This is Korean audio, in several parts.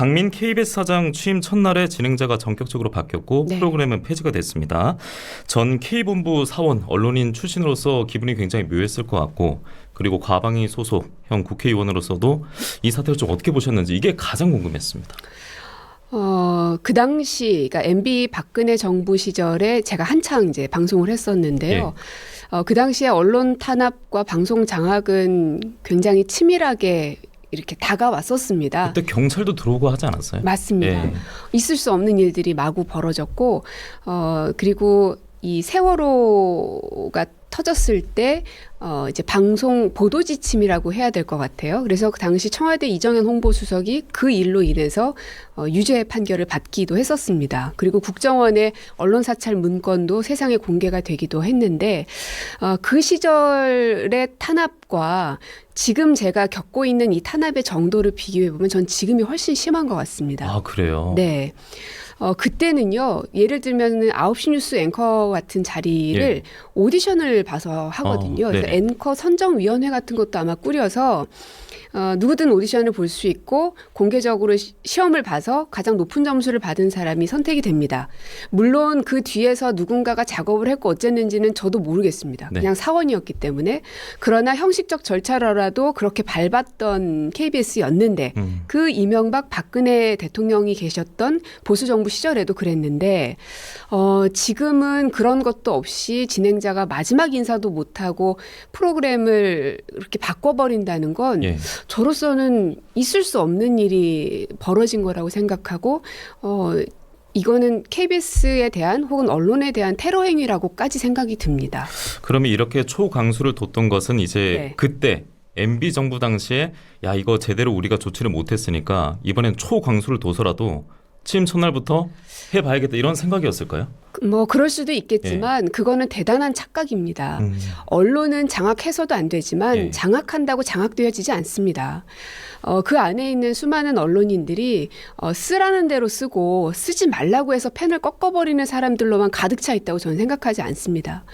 박민 KBS 사장 취임 첫날에 진행자가 전격적으로 바뀌었고 네. 프로그램은 폐지가 됐습니다. 전 K본부 사원 언론인 출신으로서 기분이 굉장히 묘했을 것 같고 그리고 과방위 소속 형 국회의원으로서도 이 사태를 좀 어떻게 보셨는지 이게 가장 궁금했습니다. 그 당시, 그러니까 MB 박근혜 정부 시절에 제가 한창 이제 방송을 했었는데요. 그 당시에 언론 탄압과 방송 장악은 굉장히 치밀하게 이렇게 다가왔었습니다. 그때 경찰도 들어오고 하지 않았어요? 맞습니다. 예. 있을 수 없는 일들이 마구 벌어졌고, 그리고 이 세월호가 터졌을 때 이제 방송 보도 지침이라고 해야 될 것 같아요. 그래서 그 당시 청와대 이정현 홍보수석이 그 일로 인해서 유죄 판결을 받기도 했었습니다. 그리고 국정원의 언론 사찰 문건도 세상에 공개가 되기도 했는데 그 시절의 탄압과 지금 제가 겪고 있는 이 탄압의 정도를 비교해 보면 전 지금이 훨씬 심한 것 같습니다. 아, 그래요? 네. 그때는요, 예를 들면 9시 뉴스 앵커 같은 자리를 예. 오디션을 봐서 하거든요. 그래서 네네. 앵커 선정위원회 같은 것도 아마 꾸려서 누구든 오디션을 볼 수 있고 공개적으로 시험을 봐서 가장 높은 점수를 받은 사람이 선택이 됩니다. 물론 그 뒤에서 누군가가 작업을 했고 어쨌는지는 저도 모르겠습니다. 네. 그냥 사원이었기 때문에. 그러나 형식적 절차로라도 그렇게 밟았던 KBS였는데 그 이명박 박근혜 대통령이 계셨던 보수정부 시절에도 그랬는데 지금은 그런 것도 없이 진행자가 마지막 인사도 못하고 프로그램을 이렇게 바꿔버린다는 건 예. 저로서는 있을 수 없는 일이 벌어진 거라고 생각하고 이거는 KBS에 대한 혹은 언론에 대한 테러 행위라고까지 생각이 듭니다. 그러면 이렇게 초강수를 뒀던 것은 이제 네. 그때 MB 정부 당시에 야 이거 제대로 우리가 조치를 못했으니까 이번엔 초강수를 둬서라도 취임 첫날부터 해봐야겠다 이런 생각이었을까요? 뭐 그럴 수도 있겠지만 그거는 대단한 착각입니다. 언론은 장악해서도 안 되지만 예. 장악한다고 장악되어지지 않습니다. 그 안에 있는 수많은 언론인들이 쓰라는 대로 쓰고 쓰지 말라고 해서 펜을 꺾어버리는 사람들로만 가득 차 있다고 저는 생각하지 않습니다.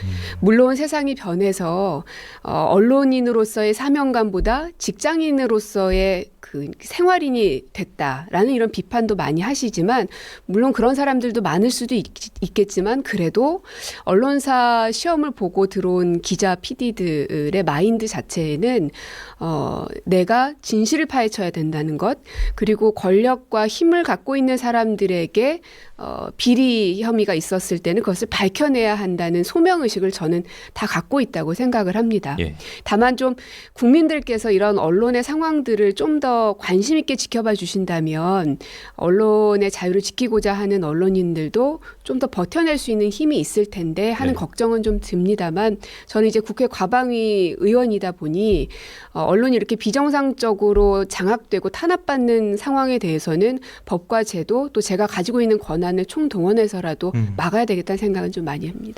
물론 세상이 변해서 언론인으로서의 사명감보다 직장인으로서의 그 생활인이 됐다라는 이런 비판도 많이 하시지만 물론 그런 사람들도 많을 수도 있겠지만 그래도 언론사 시험을 보고 들어온 기자 PD들의 마인드 자체에는 내가 진실을 파헤쳐야 된다는 것 그리고 권력과 힘을 갖고 있는 사람들에게 비리 혐의가 있었을 때는 그것을 밝혀내야 한다는 소명의식을 저는 다 갖고 있다고 생각을 합니다. 예. 다만 좀 국민들께서 이런 언론의 상황들을 좀 더 관심 있게 지켜봐 주신다면 언론의 자유를 지키고자 하는 언론인들도 좀 더 버텨낼 수 있는 힘이 있을 텐데 하는 네. 걱정은 좀 듭니다만 저는 이제 국회 과방위 의원이다 보니 언론이 이렇게 비정상적으로 장악되고 탄압받는 상황에 대해서는 법과 제도 또 제가 가지고 있는 권한을 총동원해서라도 막아야 되겠다는 생각은 좀 많이 합니다.